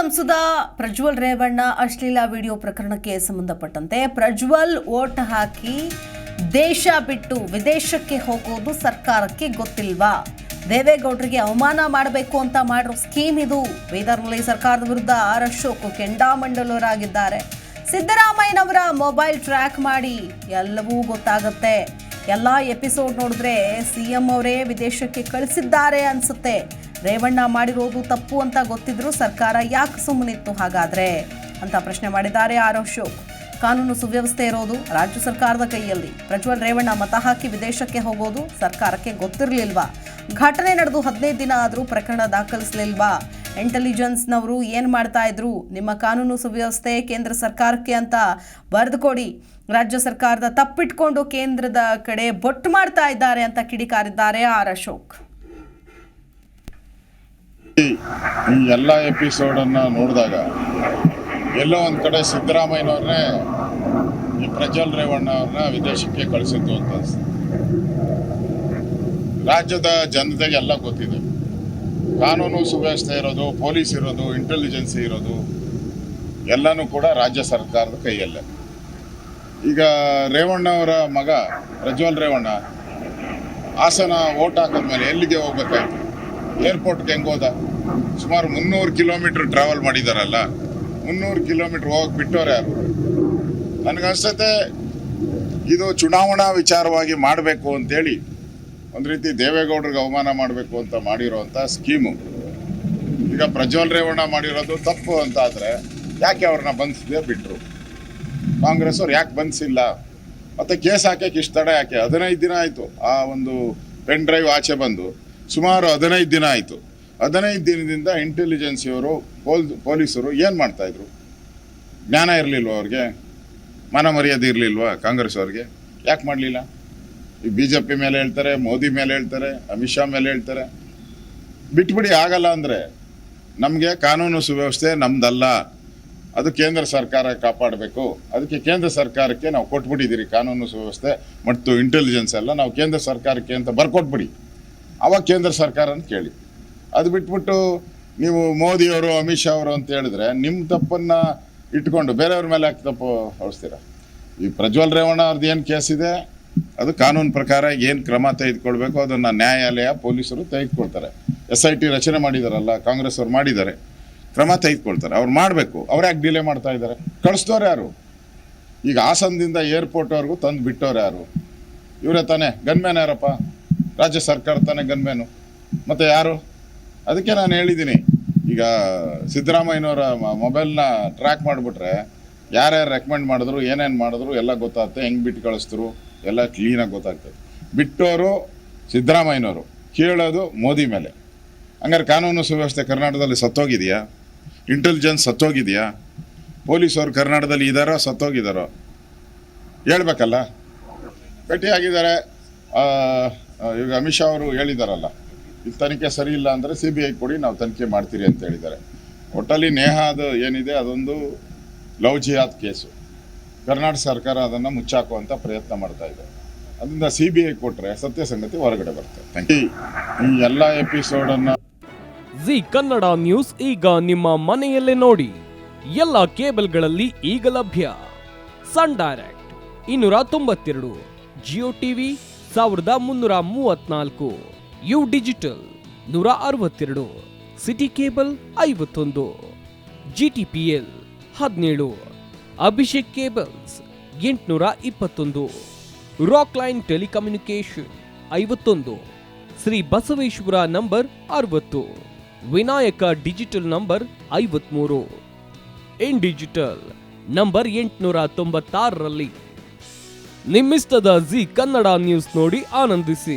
ಸಂಸದ ಪ್ರಜ್ವಲ್ ರೇವಣ್ಣ ಅಶ್ಲೀಲ ವಿಡಿಯೋ ಪ್ರಕರಣಕ್ಕೆ ಸಂಬಂಧಪಟ್ಟಂತೆ ಪ್ರಜ್ವಲ್ ವೋಟ್ ಹಾಕಿ ದೇಶ ಬಿಟ್ಟು ವಿದೇಶಕ್ಕೆ ಹೋಗೋದು ಸರ್ಕಾರಕ್ಕೆ ಗೊತ್ತಿಲ್ವಾ? ದೇವೇಗೌಡರಿಗೆ ಅವಮಾನ ಮಾಡಬೇಕು ಅಂತ ಮಾಡಿರೋ ಸ್ಕೀಮ್ ಇದು. ಬೀದರ್ನಲ್ಲಿ ಸರ್ಕಾರದ ವಿರುದ್ಧ ಆರ್ ಅಶೋಕ್ ಕೆಂಡಾಮಂಡಲರಾಗಿದ್ದಾರೆ. ಸಿದ್ದರಾಮಯ್ಯನವರ ಮೊಬೈಲ್ ಟ್ರ್ಯಾಕ್ ಮಾಡಿ ಎಲ್ಲವೂ ಗೊತ್ತಾಗುತ್ತೆ. ಎಲ್ಲ ಎಪಿಸೋಡ್ ನೋಡಿದ್ರೆ ಸಿಎಂ ಅವರೇ ವಿದೇಶಕ್ಕೆ ಕಳಿಸಿದ್ದಾರೆ ಅನ್ಸುತ್ತೆ. ರೇವಣ್ಣ ಮಾಡಿರೋದು ತಪ್ಪು ಅಂತ ಗೊತ್ತಿದ್ರು ಸರ್ಕಾರ ಯಾಕೆ ಸುಮ್ಮನಿತ್ತು ಹಾಗಾದ್ರೆ ಅಂತ ಪ್ರಶ್ನೆ ಮಾಡಿದ್ದಾರೆ ಆರ್ ಅಶೋಕ್. ಕಾನೂನು ಸುವ್ಯವಸ್ಥೆ ಇರೋದು ರಾಜ್ಯ ಸರ್ಕಾರದ ಕೈಯಲ್ಲಿ. ಪ್ರಜ್ವಲ್ ರೇವಣ್ಣ ಮತ ಹಾಕಿ ವಿದೇಶಕ್ಕೆ ಹೋಗೋದು ಸರ್ಕಾರಕ್ಕೆ ಗೊತ್ತಿರಲಿಲ್ವಾ? ಘಟನೆ ನಡೆದು 15 ದಿನ ಆದರೂ ಪ್ರಕರಣ ದಾಖಲಿಸಲಿಲ್ವಾ? ಇಂಟೆಲಿಜೆನ್ಸ್ನವರು ಏನು ಮಾಡ್ತಾ ಇದ್ರು? ನಿಮ್ಮ ಕಾನೂನು ಸುವ್ಯವಸ್ಥೆ ಕೇಂದ್ರ ಸರ್ಕಾರಕ್ಕೆ ಅಂತ ಬರೆದುಕೊಡಿ. ರಾಜ್ಯ ಸರ್ಕಾರದ ತಪ್ಪಿಟ್ಕೊಂಡು ಕೇಂದ್ರದ ಕಡೆ ಬೊಟ್ಟು ಮಾಡ್ತಾ ಇದ್ದಾರೆ ಅಂತ ಕಿಡಿಕಾರಿದ್ದಾರೆ ಆರ್ ಅಶೋಕ್. ಈ ಎಲ್ಲ ಎಪಿಸೋಡನ್ನು ನೋಡಿದಾಗ ಎಲ್ಲೋ ಒಂದು ಕಡೆ ಸಿದ್ದರಾಮಯ್ಯನವ್ರನ್ನೇ ಈ ಪ್ರಜ್ವಲ್ ರೇವಣ್ಣ ಅವ್ರನ್ನ ವಿದೇಶಕ್ಕೆ ಕಳಿಸಿದ್ದು ಅಂತ ಅನಿಸ್ತದೆ. ರಾಜ್ಯದ ಜನತೆಗೆ ಎಲ್ಲ ಗೊತ್ತಿದೆ. ಕಾನೂನು ಸುವ್ಯವಸ್ಥೆ ಇರೋದು, ಪೊಲೀಸ್ ಇರೋದು, ಇಂಟೆಲಿಜೆನ್ಸಿ ಇರೋದು ಎಲ್ಲನೂ ಕೂಡ ರಾಜ್ಯ ಸರ್ಕಾರದ ಕೈಯಲ್ಲೇ. ಈಗ ರೇವಣ್ಣ ಅವರ ಮಗ ಪ್ರಜ್ವಲ್ ರೇವಣ್ಣ ಹಾಸನ ವೋಟ್ ಹಾಕಿದ್ಮೇಲೆ ಎಲ್ಲಿಗೆ ಹೋಗ್ಬೇಕಾಯ್ತು? ಏರ್ಪೋರ್ಟ್ಗೆ ಹೆಂಗೆ ಹೋದ? ಸುಮಾರು 300 ಕಿಲೋಮೀಟ್ರ್ ಟ್ರಾವೆಲ್ ಮಾಡಿದಾರಲ್ಲ. 300 ಕಿಲೋಮೀಟ್ರ್ ಹೋಗಿ ಬಿಟ್ಟವ್ರು ಯಾರು? ನನಗನ್ಸುತ್ತೆ ಇದು ಚುನಾವಣಾ ವಿಚಾರವಾಗಿ ಮಾಡಬೇಕು ಅಂತೇಳಿ ಒಂದು ರೀತಿ ದೇವೇಗೌಡರಿಗೆ ಅವಮಾನ ಮಾಡಬೇಕು ಅಂತ ಮಾಡಿರೋವಂಥ ಸ್ಕೀಮು. ಈಗ ಪ್ರಜ್ವಲ್ ರೇವಣ್ಣ ಮಾಡಿರೋದು ತಪ್ಪು ಅಂತ ಆದರೆ ಯಾಕೆ ಅವ್ರನ್ನ ಬಂಧಿಸದೆ ಬಿಟ್ಟರು? ಕಾಂಗ್ರೆಸ್ ಅವ್ರು ಯಾಕೆ ಬಂಧಿಸಿಲ್ಲ? ಮತ್ತು ಕೇಸ್ ಹಾಕಕ್ಕೆ ಇಷ್ಟು ತಡ ಯಾಕೆ? 15 ದಿನ ಆಯಿತು ಆ ಒಂದು ಪೆನ್ ಡ್ರೈವ್ ಆಚೆ ಬಂದು. ಸುಮಾರು 15 ದಿನ ಆಯಿತು. 15 ದಿನದಿಂದ ಇಂಟೆಲಿಜೆನ್ಸಿಯವರು ಪೊಲೀಸರು ಏನು ಮಾಡ್ತಾಯಿದ್ರು? ಜ್ಞಾನ ಇರಲಿಲ್ವ ಅವ್ರಿಗೆ? ಮಾನ ಮರ್ಯಾದೆ ಇರಲಿಲ್ವಾ ಕಾಂಗ್ರೆಸ್ ಅವ್ರಿಗೆ? ಯಾಕೆ ಮಾಡಲಿಲ್ಲ? ಈ BJP ಮೇಲೆ ಹೇಳ್ತಾರೆ, ಮೋದಿ ಮೇಲೆ ಹೇಳ್ತಾರೆ, ಅಮಿತ್ ಶಾ ಮೇಲೆ ಹೇಳ್ತಾರೆ. ಬಿಟ್ಬಿಡಿ, ಆಗಲ್ಲ ಅಂದರೆ ನಮಗೆ ಕಾನೂನು ಸುವ್ಯವಸ್ಥೆ ನಮ್ದಲ್ಲ, ಅದು ಕೇಂದ್ರ ಸರ್ಕಾರ ಕಾಪಾಡಬೇಕು. ಅದಕ್ಕೆ ಕೇಂದ್ರ ಸರ್ಕಾರಕ್ಕೆ ನಾವು ಕೊಟ್ಬಿಟ್ಟಿದ್ದೀರಿ ಕಾನೂನು ಸುವ್ಯವಸ್ಥೆ ಮತ್ತು ಇಂಟೆಲಿಜೆನ್ಸ್ ಎಲ್ಲ ನಾವು ಕೇಂದ್ರ ಸರ್ಕಾರಕ್ಕೆ ಅಂತ ಬರ್ಕೊಟ್ಬಿಡಿ. ಅವಾಗ ಕೇಂದ್ರ ಸರ್ಕಾರನ ಕೇಳಿ. ಅದು ಬಿಟ್ಬಿಟ್ಟು ನೀವು ಮೋದಿಯವರು ಅಮಿತ್ ಶಾ ಅವರು ಅಂತ ಹೇಳಿದ್ರೆ ನಿಮ್ಮ ತಪ್ಪನ್ನು ಇಟ್ಕೊಂಡು ಬೇರೆಯವ್ರ ಮೇಲೆ ಯಾಕೆ ತಪ್ಪು ಹೊರಿಸ್ತೀರ? ಈ ಪ್ರಜ್ವಲ್ ರೇವಣ್ಣ ಅವ್ರದ್ದು ಏನು ಕೇಸ್ ಇದೆ ಅದು ಕಾನೂನು ಪ್ರಕಾರ ಏನು ಕ್ರಮ ತೆಗೆದುಕೊಳ್ಬೇಕು ಅದನ್ನು ನ್ಯಾಯಾಲಯ ಪೊಲೀಸರು ತೆಗೆದುಕೊಳ್ತಾರೆ. SIT ರಚನೆ ಮಾಡಿದಾರಲ್ಲ, ಕಾಂಗ್ರೆಸ್ ಅವ್ರು ಮಾಡಿದ್ದಾರೆ, ಕ್ರಮ ತೆಗೆದುಕೊಳ್ತಾರೆ. ಅವ್ರು ಮಾಡಬೇಕು. ಅವ್ರು ಯಾಕೆ ಡಿಲೇ ಮಾಡ್ತಾ ಇದ್ದಾರೆ? ಕಳಿಸ್ತವ್ರು ಯಾರು? ಈಗ ಹಾಸನದಿಂದ ಏರ್ಪೋರ್ಟ್ವರೆಗೂ ತಂದು ಬಿಟ್ಟವ್ರು ಯಾರು? ಇವರೇ ತಾನೇ ಗನ್ಮ್ಯಾನ್. ಯಾರಪ್ಪ? ರಾಜ್ಯ ಸರ್ಕಾರ ತಾನೇ ಗನ್ಮ್ಯಾನು. ಮತ್ತು ಯಾರು? ಅದಕ್ಕೆ ನಾನು ಹೇಳಿದ್ದೀನಿ, ಈಗ ಸಿದ್ದರಾಮಯ್ಯನವರ ಮೊಬೈಲ್ನ ಟ್ರ್ಯಾಕ್ ಮಾಡಿಬಿಟ್ರೆ ಯಾರ್ಯಾರು ರೆಕಮೆಂಡ್ ಮಾಡಿದ್ರು, ಏನೇನು ಮಾಡಿದ್ರು ಎಲ್ಲ ಗೊತ್ತಾಗುತ್ತೆ. ಹೆಂಗೆ ಬಿಟ್ಟು ಕಳಿಸಿದ್ರು ಎಲ್ಲ ಕ್ಲೀನಾಗಿ ಗೊತ್ತಾಗ್ತದೆ. ಬಿಟ್ಟವರು ಸಿದ್ದರಾಮಯ್ಯನವರು, ಕೇಳೋದು ಮೋದಿ ಮೇಲೆ. ಹಂಗಾರೆ ಕಾನೂನು ಸುವ್ಯವಸ್ಥೆ ಕರ್ನಾಟಕದಲ್ಲಿ ಸತ್ತೋಗಿದೆಯಾ? ಇಂಟೆಲಿಜೆನ್ಸ್ ಸತ್ತೋಗಿದೆಯಾ? ಪೊಲೀಸವ್ರು ಕರ್ನಾಟಕದಲ್ಲಿ ಇದ್ದಾರೋ ಸತ್ತೋಗಿದ್ದಾರೋ ಹೇಳ್ಬೇಕಲ್ಲ. ಗಟ್ಟಿಯಾಗಿದ್ದಾರೆ. ಈಗ ಅಮಿತ್ ಶಾ ಅವರು ಹೇಳಿದಾರಲ್ಲ, ಇದು ತನಿಖೆ ಸರಿ ಇಲ್ಲ ಅಂದರೆ CBI ಕೊಡಿ, ನಾವು ತನಿಖೆ ಮಾಡ್ತೀರಿ ಅಂತ ಹೇಳಿದ್ದಾರೆ. ಒಟ್ಟಲ್ಲಿ ನೇಹಾದು ಏನಿದೆ ಅದೊಂದು ಲವ್ ಜಿಹಾದ್ ಕೇಸು. ಕರ್ನಾಟಕ ಸರ್ಕಾರ ಅದನ್ನು ಮುಚ್ಚಾಕುವಂಥ ಪ್ರಯತ್ನ ಮಾಡ್ತಾ ಇದೆ. ಅದರಿಂದ CBI ಕೊಟ್ಟರೆ ಸತ್ಯ ಸಂಗತಿ ಹೊರಗಡೆ ಬರ್ತದೆ. ಈ ಎಲ್ಲ ಎಪಿಸೋಡನ್ನು ಜಿ ಕನ್ನಡ ನ್ಯೂಸ್ ಈಗ ನಿಮ್ಮ ಮನೆಯಲ್ಲೇ ನೋಡಿ. ಎಲ್ಲ ಕೇಬಲ್ಗಳಲ್ಲಿ ಈಗ ಲಭ್ಯ. Sun Direct 292, Jio TV 1334, U digital 162, city cable 51, GTPL 17, Abhishek cables 821, rock line telecommunication 51, Shri Basaveshwara number 60, Vinayaka digital number 53, in digital number 896ರಲ್ಲಿ. ನಿಮ್ಮಿಸ್ತದ ಜಿ ಕನ್ನಡ ನ್ಯೂಸ್ ನೋಡಿ ಆನಂದಿಸಿ.